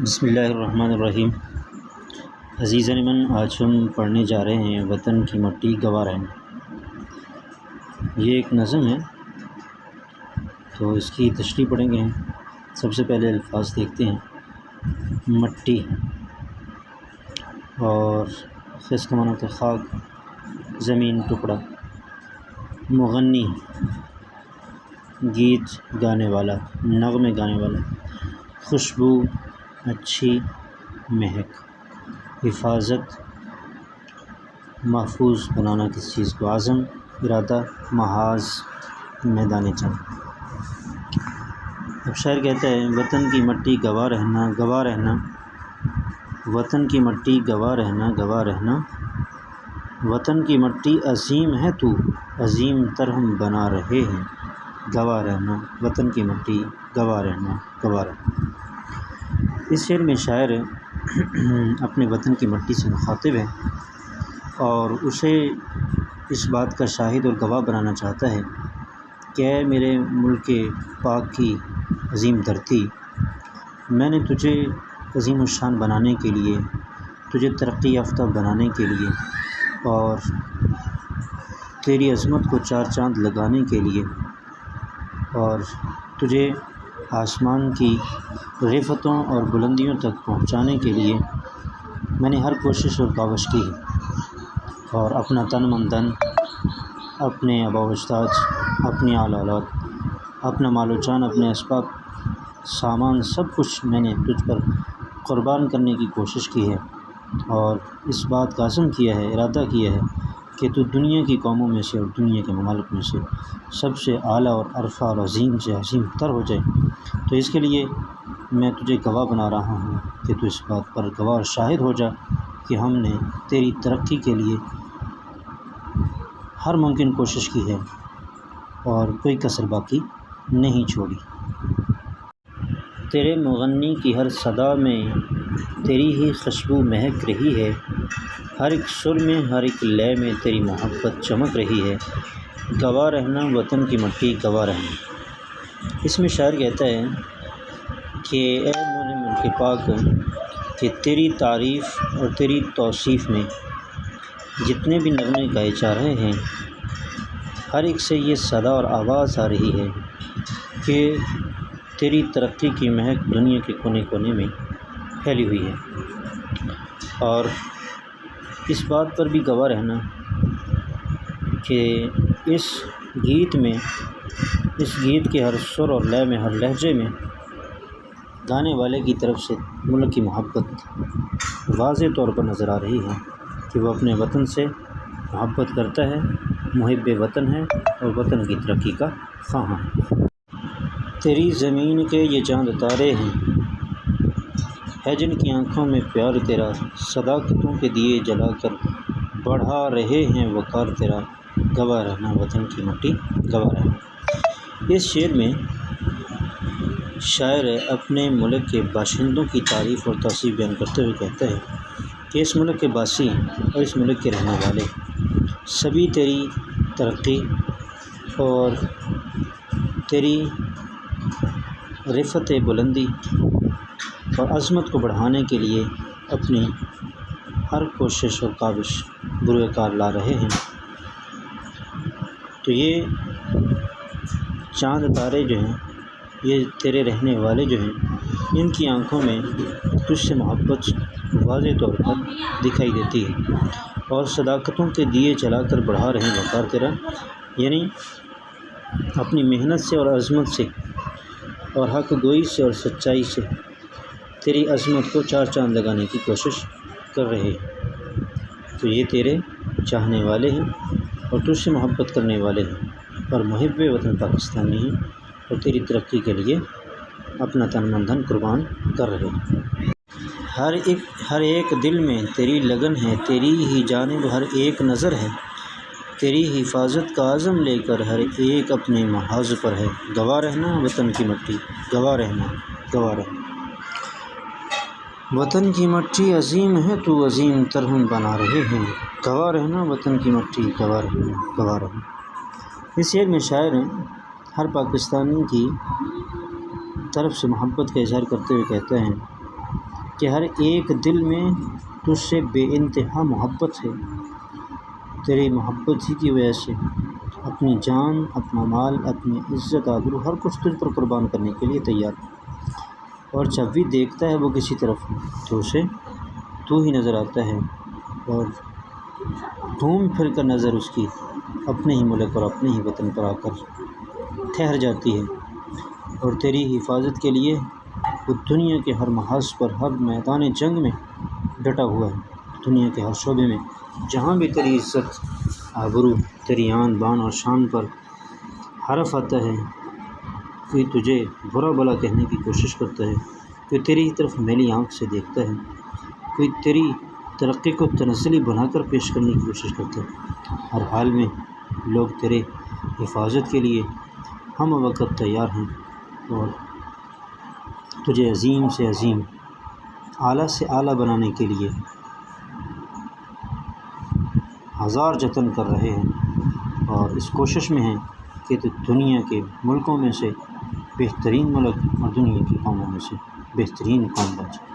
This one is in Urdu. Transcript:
بسم اللہ الرحمن الرحیم۔ عزیزان من، آج ہم پڑھنے جا رہے ہیں وطن کی مٹی گواہ رہنا۔ یہ ایک نظم ہے، تو اس کی تشریح پڑھیں گے ہم۔ سب سے پہلے الفاظ دیکھتے ہیں۔ مٹی اور اس کا معنی ہوتا ہے خاک، زمین، ٹکڑا۔ مغنی، گیت گانے والا، نغمے گانے والا۔ خوشبو، اچھی مہک۔ حفاظت، محفوظ بنانا کسی چیز کو۔ عزم، ارادہ، محاذ، میدان جنگ۔ اب شاعر کہتا ہے وطن کی مٹی گواہ رہنا، گواہ رہنا۔ وطن کی مٹی گواہ رہنا، گواہ رہنا۔ وطن کی مٹی عظیم ہے تو، عظیم تر ہم بنا رہے ہیں، گواہ رہنا۔ وطن کی مٹی گواہ رہنا، گواہ رہنا۔ اس شعر میں شاعر اپنے وطن کی مٹی سے مخاطب ہے اور اسے اس بات کا شاہد اور گواہ بنانا چاہتا ہے کہ اے میرے ملک پاک کی عظیم دھرتی، میں نے تجھے عظیم الشان بنانے کے لیے، تجھے ترقی یافتہ بنانے کے لیے اور تیری عظمت کو چار چاند لگانے کے لیے اور تجھے آسمان کی رفتوں اور بلندیوں تک پہنچانے کے لیے میں نے ہر کوشش اور کاوش کی ہے اور اپنا تن من دھن، اپنے آباء و اجداد، اپنی آل اولاد، اپنا مال و جان، اپنے اسباب سامان، سب کچھ میں نے تجھ پر قربان کرنے کی کوشش کی ہے اور اس بات کا عزم کیا ہے، ارادہ کیا ہے کہ تو دنیا کی قوموں میں سے اور دنیا کے ممالک میں سے سب سے اعلیٰ اور عرفہ اور عظیم سے عظیم تر ہو جائے۔ تو اس کے لیے میں تجھے گواہ بنا رہا ہوں کہ تو اس بات پر گواہ اور شاہد ہو جا کہ ہم نے تیری ترقی کے لیے ہر ممکن کوشش کی ہے اور کوئی کسر باقی نہیں چھوڑی۔ تیرے مغنی کی ہر صدا میں تیری ہی خوشبو مہک رہی ہے، ہر ایک سر میں، ہر ایک لے میں تیری محبت چمک رہی ہے، گواہ رہنا وطن کی مٹی گواہ رہنا۔ اس میں شاعر کہتا ہے کہ اے میرے ملک پاک، کہ تیری تعریف اور تیری توصیف میں جتنے بھی نغمے گائے جا رہے ہیں، ہر ایک سے یہ صدا اور آواز آ رہی ہے کہ تیری ترقی کی مہک دنیا کے کونے کونے میں پھیلی ہوئی ہے اور اس بات پر بھی گواہ رہنا کہ اس گیت میں، اس گیت کے ہر سر اور لے میں، ہر لہجے میں گانے والے کی طرف سے ملک کی محبت واضح طور پر نظر آ رہی ہے کہ وہ اپنے وطن سے محبت کرتا ہے، محب وطن ہے اور وطن کی ترقی کا خواہاں ہے۔ تیری زمین کے یہ چاند تارے ہیں، ہے جن کی آنکھوں میں پیار تیرا، صداقتوں کے دیے جلا کر بڑھا رہے ہیں وقار تیرا، گواہ رہنا وطن کی مٹی گواہ رہنا۔ اس شعر میں شاعر اپنے ملک کے باشندوں کی تعریف اور توصیف بیان کرتے ہوئے کہتا ہے کہ اس ملک کے باسی اور اس ملک کے رہنے والے سبھی تیری ترقی اور تیری رفعت بلندی اور عظمت کو بڑھانے کے لیے اپنی ہر کوشش اور کاوش بروئے کار لا رہے ہیں۔ تو یہ چاند تارے جو ہیں، یہ تیرے رہنے والے جو ہیں، ان کی آنکھوں میں تجھ سے محبت واضح طور پر دکھائی دیتی ہے اور صداقتوں کے دیے جلا کر بڑھا رہے ہیں وقار تیرا، یعنی اپنی محنت سے اور عظمت سے اور حق گوئی سے اور سچائی سے تیری عظمت کو چار چاند لگانے کی کوشش کر رہے ہیں۔ تو یہ تیرے چاہنے والے ہیں اور تجھ سے محبت کرنے والے ہیں اور محب وطن پاکستانی ہیں اور تیری ترقی کے لیے اپنا تن من دھن قربان کر رہے ہیں۔ ہر ایک دل میں تیری لگن ہے، تیری ہی جانب ہر ایک نظر ہے، تیری حفاظت کا عزم لے کر ہر ایک اپنے محاذ پر ہے، گواہ رہنا وطن کی مٹی گواہ رہنا، گواہ رہنا۔ وطن کی مٹی عظیم ہے تو، عظیم تر ہم بنا رہے ہیں، گواہ رہنا وطن کی مٹی گواہ رہنا، گواہ رہنا۔ اس شعر میں شاعر ہر پاکستانی کی طرف سے محبت کا اظہار کرتے ہوئے کہتے ہیں کہ ہر ایک دل میں تجھ سے بے انتہا محبت ہے، تیری محبت ہی کی وجہ سے اپنی جان، اپنا مال، اپنی عزت آبرو ہر کچھ تجھ پر قربان کرنے کے لیے تیار ہے۔ اور جب بھی دیکھتا ہے وہ کسی طرف تو اسے تو ہی نظر آتا ہے، اور گھوم پھر کر نظر اس کی اپنے ہی ملک اور اپنے ہی وطن پر آ کر ٹھہر جاتی ہے، اور تیری حفاظت کے لیے وہ دنیا کے ہر محاذ پر، ہر میدان جنگ میں ڈٹا ہوا ہے۔ دنیا کے ہر شعبے میں جہاں بھی تیری عزت آبرو، تیری آن بان اور شان پر حرف آتا ہے، کوئی تجھے برا بھلا کہنے کی کوشش کرتا ہے، کوئی تیری طرف میلی آنکھ سے دیکھتا ہے، کوئی تیری ترقی کو تنزلی بنا کر پیش کرنے کی کوشش کرتا ہے، ہر حال میں لوگ تیرے حفاظت کے لیے ہم وقت تیار ہیں، اور تجھے عظیم سے عظیم، اعلیٰ سے اعلیٰ بنانے کے لیے ہزار جتن کر رہے ہیں، اور اس کوشش میں ہیں کہ تو دنیا کے ملکوں میں سے بہترین ملک اور دنیا کی قوموں میں سے بہترین قوم بن جائے۔